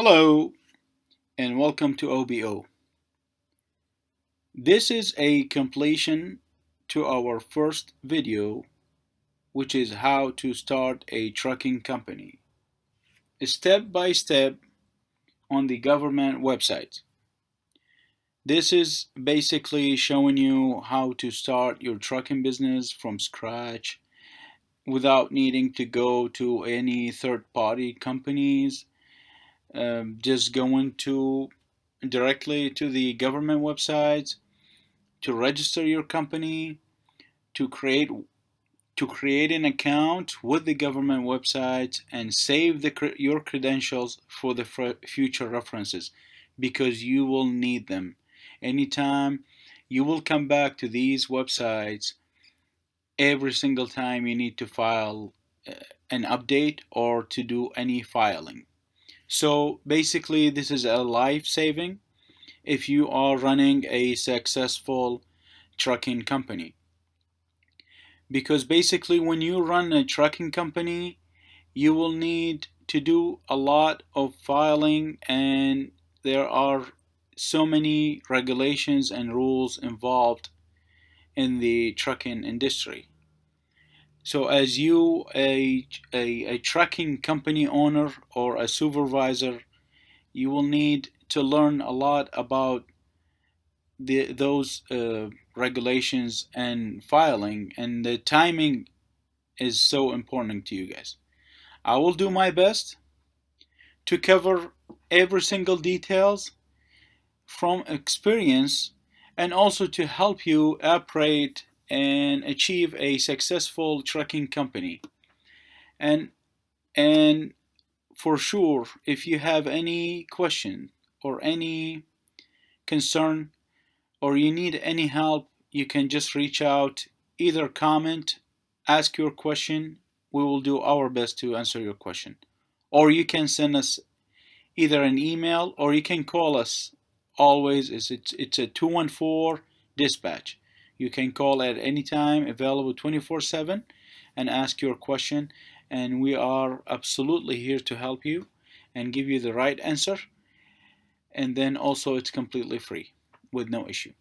Hello and welcome to OBO. This is a completion to our first video, which is how to start a trucking company, step by step on the government website. This is basically showing you how to start your trucking business from scratch without needing to go to any third party companies, just going to directly to the government websites to register your company, to create an account with the government website and save your credentials for the future references, because you will need them anytime you will come back to these websites. Every single time you need to file uh, an update or to do any filing. So basically this is a life saving if you are running a successful trucking company, because basically when you run a trucking company you will need to do a lot of filing, and there are so many regulations and rules involved in the trucking industry. So as you a trucking company owner or a supervisor, you will need to learn a lot about those regulations and filing, and the timing is so important to you guys. I will do my best to cover every single details from experience, and also to help you operate and achieve a successful trucking company. And and for sure, if you have any question or any concern or you need any help, you can just reach out, either comment, ask your question. We will do our best to answer your question. Or you can send us either an email or you can call us. Always is it's a 214 dispatch. You can call at any time, available 24/7, and ask your question, and we are absolutely here to help you and give you the right answer. And then also it's completely free with no issue.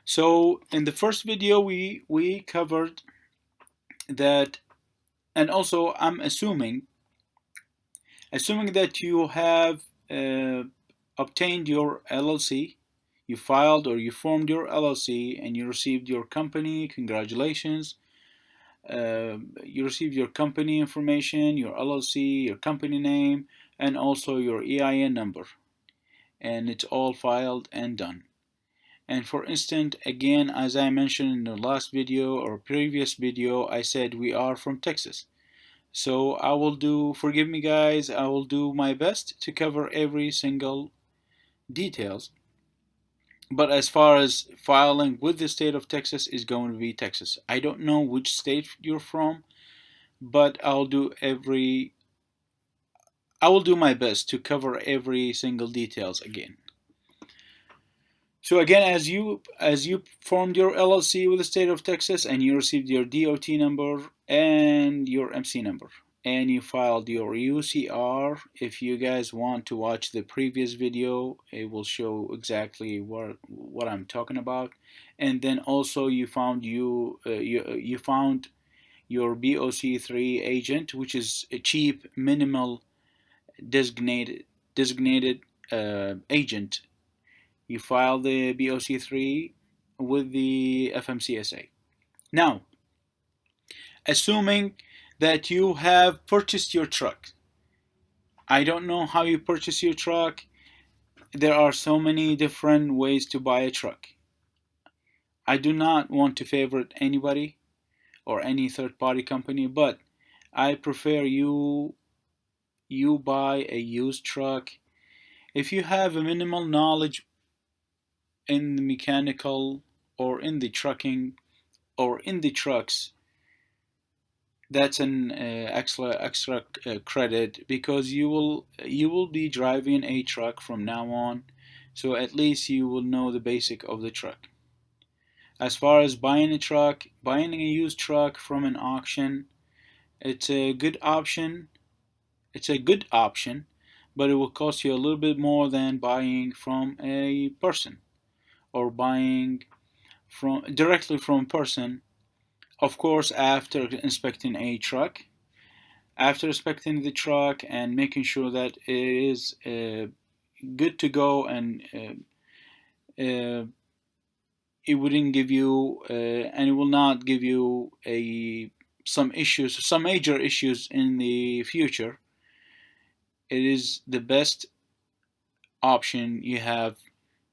So in the first video we covered that, and also I'm assuming that you have uh, obtained your LLC, you filed or you formed your LLC, and you received your company. Congratulations. You received your company information, your LLC, your company name, and also your EIN number, and it's all filed and done. And for instance, again, as I mentioned in the last video or previous video, I said we are from Texas. So I will do, forgive me guys, I will do my best to cover every single details. But as far as filing with the state of Texas is going to be Texas. I don't know which state you're from, but I will do my best to cover every single details again. So again, as you formed your LLC with the state of Texas and you received your DOT number and your MC number, and you filed your UCR. If you guys want to watch the previous video, it will show exactly what I'm talking about. And then also you found your BOC3 agent, which is a cheap minimal designated agent. You file the BOC3 with the FMCSA. Now, assuming that you have purchased your truck, I don't know how you purchase your truck. There are so many different ways to buy a truck. I do not want to favorite anybody or any third party company, but I prefer you buy a used truck. If you have a minimal knowledge in the mechanical or in the trucking or in the trucks, that's an extra credit, because you will be driving a truck from now on, so at least you will know the basic of the truck. As far as buying a used truck from an auction, it's a good option. It's a good option, but it will cost you a little bit more than buying from a person or buying from directly from a person. Of course, after inspecting a truck, after inspecting the truck and making sure that it is good to go, and it wouldn't give you and it will not give you some major issues in the future, it is the best option you have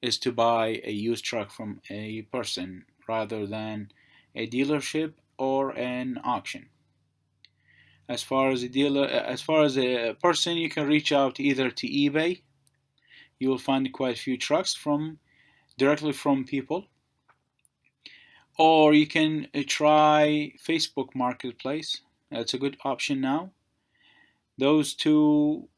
is to buy a used truck from a person rather than a dealership or an auction. As far as a person, you can reach out either to eBay. You will find quite a few trucks from directly from people, or you can try Facebook Marketplace. That's a good option now. Those two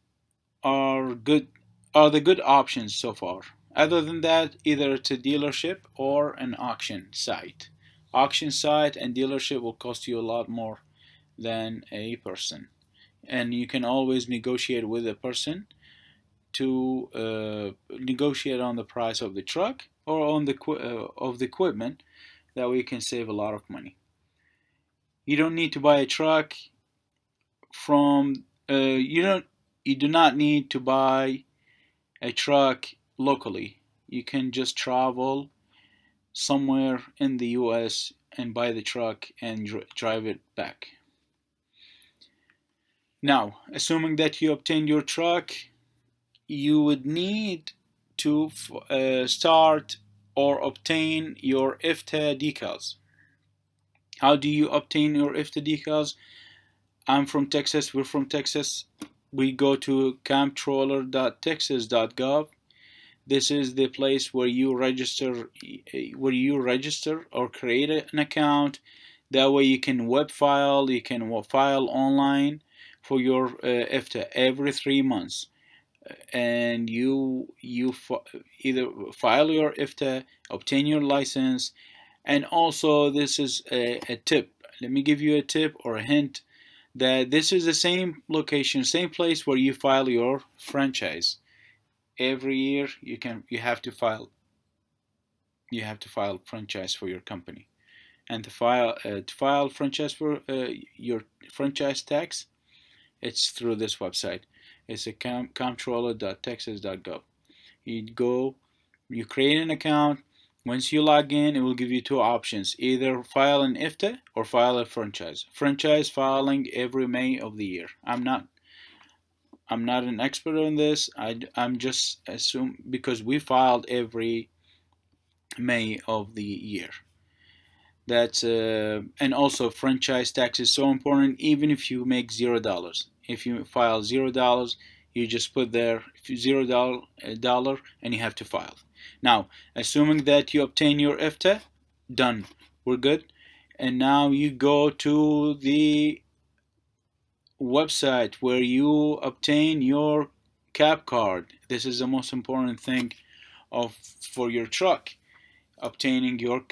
are good, are the good options so far. Other than that, either it's a dealership or an auction site. Auction site and dealership will cost you a lot more than a person, and you can always negotiate with a person to negotiate on the price of the truck or on the of the equipment. That way you can save a lot of money. You don't need to buy a truck from you do not need to buy a truck locally. You can just travel somewhere in the US and buy the truck and drive it back. Now, assuming that you obtained your truck, you would need to start or obtain your IFTA decals. How do you obtain your IFTA decals? I'm from Texas, we're from Texas. We go to comptroller.texas.gov. This is the place where you register or create an account. That way you can web file, you can file online for your IFTA every 3 months. And you either file your IFTA, obtain your license, and also this is a tip. Let me give you a tip or a hint that this is the same location, same place where you file your franchise. Every year you have to file franchise for your company, and to file franchise for your franchise tax, it's through this website. It's a comptroller.texas.gov. You create an account. Once you log in, it will give you two options: either file an IFTA or file a franchise. Franchise filing every May of the year. I'm not an expert on this. I'm just assume because we filed every May of the year. That's and also franchise tax is so important. Even if you make $0, if you file $0, you just put there $0 and you have to file. Now, assuming that you obtain your IFTA, done. We're good. And now you go to the website where you obtain your cap card. This is the most important thing for your truck, obtaining your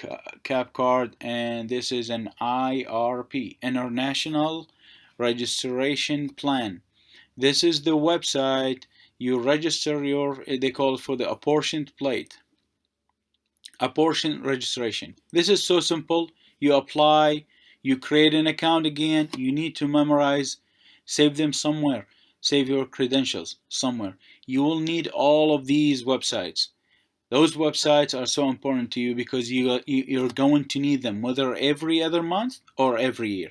cap card, and this is an IRP, International Registration Plan. This is the website you register your, they call it for the apportioned plate, apportioned registration. This is so simple. You apply, you create an account again, you need to memorize, save them somewhere, save your credentials somewhere. You will need all of these websites. Those websites are so important to you because you're going to need them, whether every other month or every year.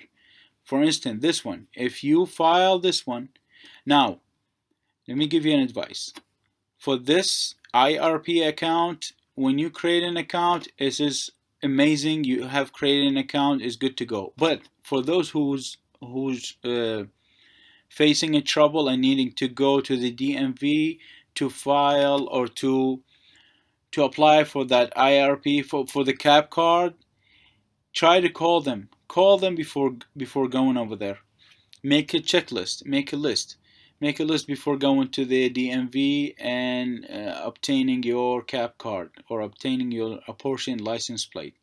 For instance, this one, if you file this one, now, let me give you an advice. For this IRP account, when you create an account, it is amazing. You have created an account, is good to go. But for those who's facing a trouble and needing to go to the DMV to file or to apply for that IRP for the cap card, try to call them. Call them before going over there. Make a checklist. Make a list. Make a list before going to the DMV and obtaining your cap card or obtaining your apportioned license plate.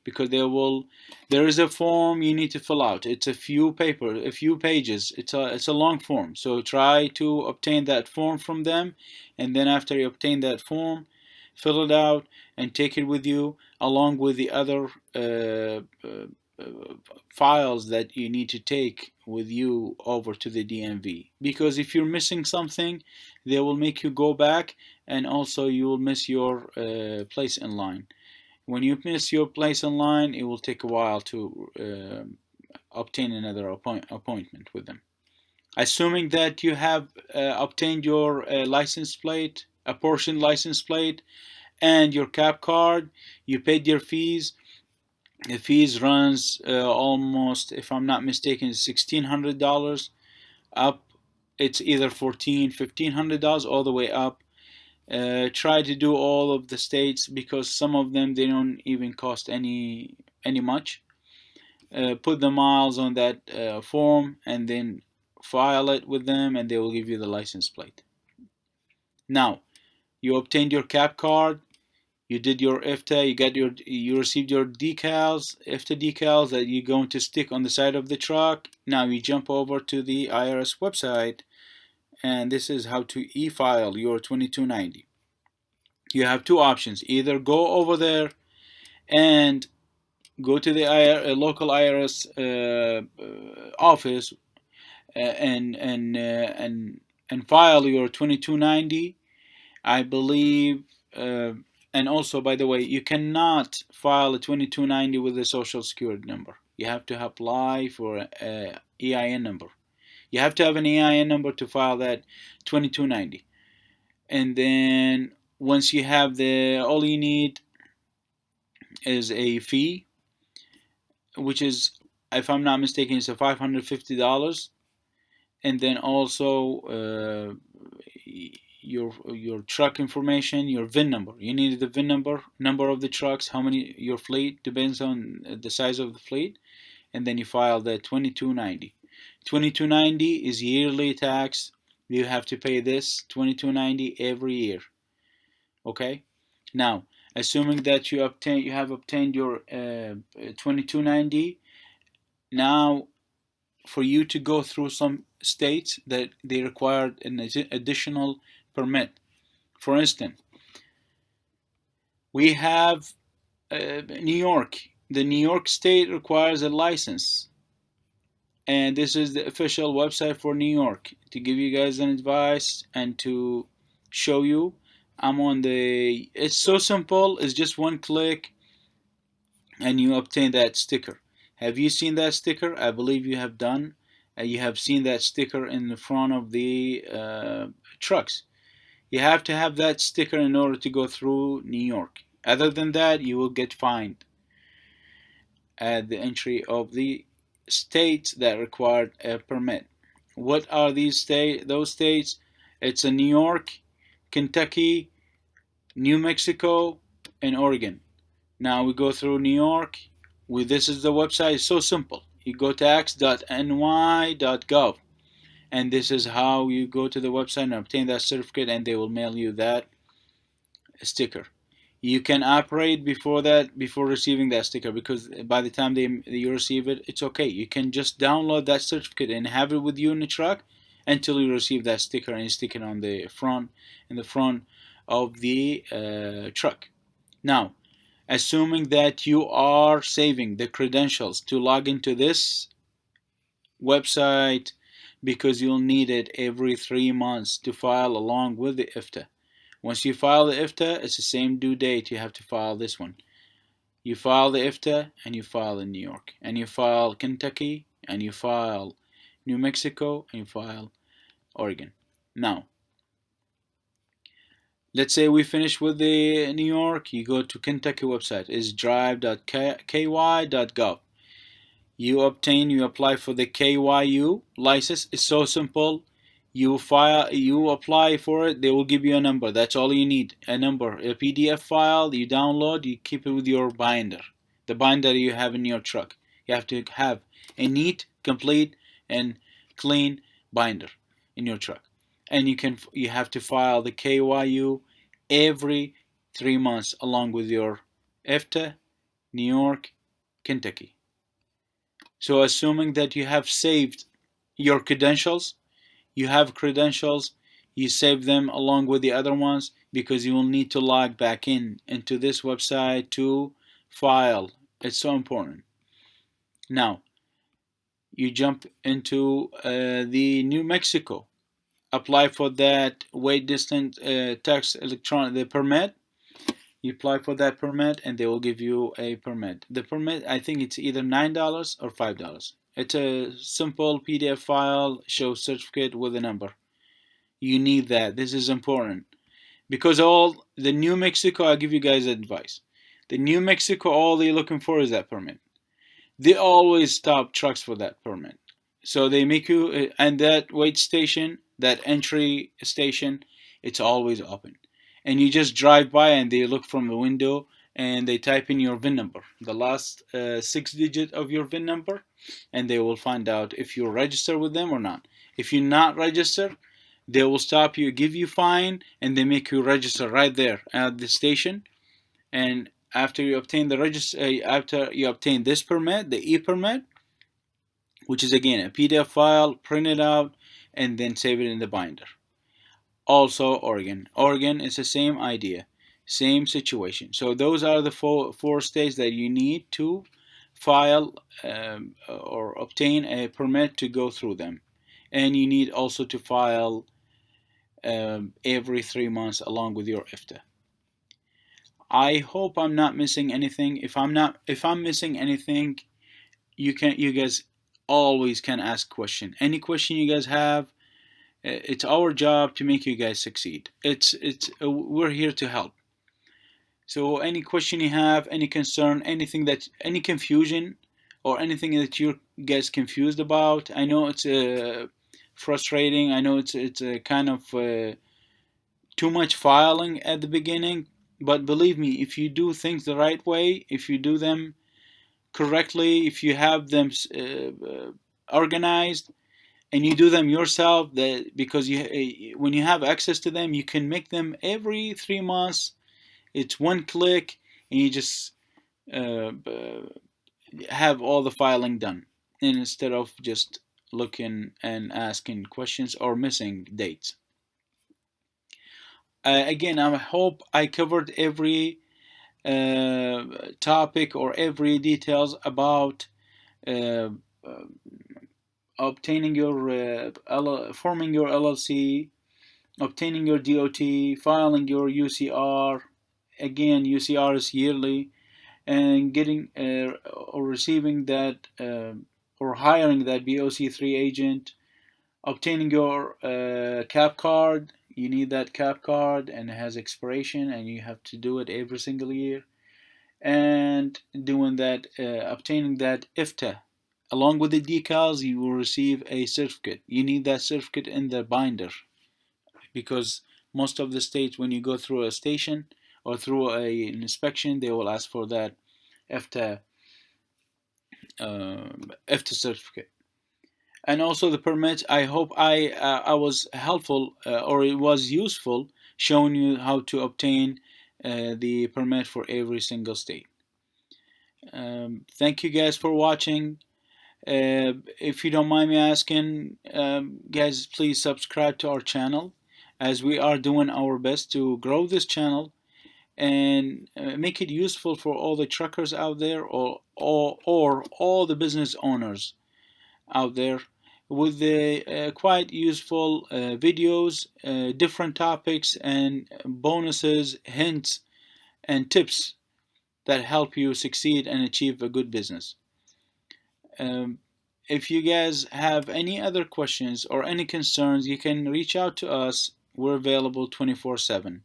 because there is a form you need to fill out. It's a few pages. It's a long form. So try to obtain that form from them, and then after you obtain that form, fill it out and take it with you along with the other files that you need to take with you over to the DMV. Because if you're missing something, they will make you go back, and also you will miss your place in line. When you miss your place in line, it will take a while to obtain another appointment with them. Assuming that you have obtained your license plate, a portion license plate, and your cap card, you paid your fees. The fees runs almost, if I'm not mistaken, $1,600 up. It's either $1,500 all the way up. Try to do all of the states, because some of them they don't even cost any much. Put the miles on that form and then file it with them, and they will give you the license plate. Now, you obtained your cap card, you did your IFTA, you received your decals, IFTA decals that you're going to stick on the side of the truck. Now you jump over to the IRS website, and this is how to e-file your 2290. You have two options: either go over there and go to the local IRS office and file your 2290. I believe. And also, by the way, you cannot file a 2290 with a social security number. You have to apply for an EIN number. You have to have an EIN number to file that 2290. And then once you have all you need is a fee, which is, if I'm not mistaken, it's a $550. And then also your truck information, your VIN number. You need the VIN number of the trucks, how many, your fleet, depends on the size of the fleet, and then you file the 2290. 2290 is yearly tax. You have to pay this 2290 every year. Okay? Now, assuming that you have obtained your 2290, now for you to go through some states that they require an additional permit. For instance, we have New York. The New York state requires a license, and this is the official website for New York. To give you guys an advice and to show you, it's so simple. It's just one click and you obtain that sticker. Have you seen that sticker? I believe you have done. You have seen that sticker in the front of the trucks. You have to have that sticker in order to go through New York. Other than that, you will get fined at the entry of the states that require a permit. What are those states? It's New York, Kentucky, New Mexico, and Oregon. Now we go through New York. This is the website. It's so simple. You go tax.ny.gov, and this is how you go to the website and obtain that certificate, and they will mail you that sticker. You can operate before receiving that sticker, because by the time you receive it, it's okay. You can just download that certificate and have it with you in the truck until you receive that sticker and stick it on the front of the truck. Now, assuming that you are saving the credentials to log into this website, because you'll need it every 3 months to file along with the IFTA. Once you file the IFTA, it's the same due date. You have to file this one. You file the IFTA, and you file in New York, and you file Kentucky, and you file New Mexico, and you file Oregon. Now, let's say we finish with the New York. You go to Kentucky website. It's drive.ky.gov. You apply for the KYU license. It's so simple. You apply for it. They will give you a number. That's all you need. A number, a PDF file. You download. You keep it with your binder, the binder you have in your truck. You have to have a neat, complete, and clean binder in your truck. And you have to file the KYU every 3 months along with your IFTA, New York, Kentucky. So assuming that you have saved your credentials, you have credentials, you save them along with the other ones, because you will need to log back in into this website to file. It's so important. Now you jump into the New Mexico, apply for that weight distance tax electronic the permit. You apply for that permit and they will give you a permit. The permit, I think it's either $9 or $5. It's a simple PDF file, shows certificate with a number. You need that. This is important because all the New Mexico, I'll give you guys advice. The New Mexico, all they're looking for is that permit. They always stop trucks for that permit. So they make you, and that wait station, that entry station, it's always open. And you just drive by and they look from the window and they type in your VIN number, the last 6 digits of your VIN number, and they will find out if you're registered with them or not. If you're not registered, they will stop you, give you fine, and they make you register right there at the station. And after you obtain after you obtain this permit, the e-permit, which is again a PDF file, print it out, and then save it in the binder. Also, Oregon is the same idea, same situation. So those are the four states that you need to file or obtain a permit to go through them, and you need also to file every 3 months along with your IFTA. I hope I'm not missing anything. If I'm missing anything, you guys always can ask question. Any question you guys have, it's our job to make you guys succeed. We're here to help. So any question you have, any concern, any confusion, or anything that you guys confused about, I know it's frustrating. I know it's a kind of too much filing at the beginning, but believe me, if you do things the right way, if you do them correctly, if you have them organized, and you do them yourself, because when you have access to them, you can make them every 3 months. It's one click, and you just have all the filing done, and instead of just looking and asking questions or missing dates. Again, I hope I covered every topic or every details about obtaining your forming your LLC, obtaining your DOT, filing your UCR. Again, UCR is yearly, and getting or receiving that or hiring that BOC3 agent, obtaining your CAP card. You need that CAP card, and it has expiration, and you have to do it every single year. And doing that, obtaining that IFTA. Along with the decals, you will receive a certificate. You need that certificate in the binder, because most of the states, when you go through a station or through an inspection, they will ask for that IFTA certificate. And also the permits. I hope I was helpful or it was useful showing you how to obtain the permit for every single state. Thank you guys for watching. If you don't mind me asking, guys, please subscribe to our channel, as we are doing our best to grow this channel and make it useful for all the truckers out there, or all the business owners out there, with the quite useful videos, different topics, and bonuses, hints, and tips that help you succeed and achieve a good business. If you guys have any other questions or any concerns, you can reach out to us. We're available 24/7.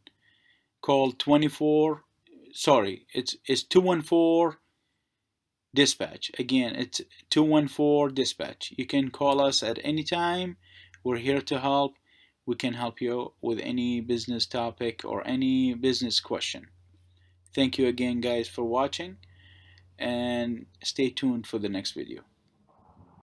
Call 214 dispatch. Again, it's 214 dispatch. You can call us at any time. We're here to help. We can help you with any business topic or any business question. Thank you again, guys, for watching, and stay tuned for the next video.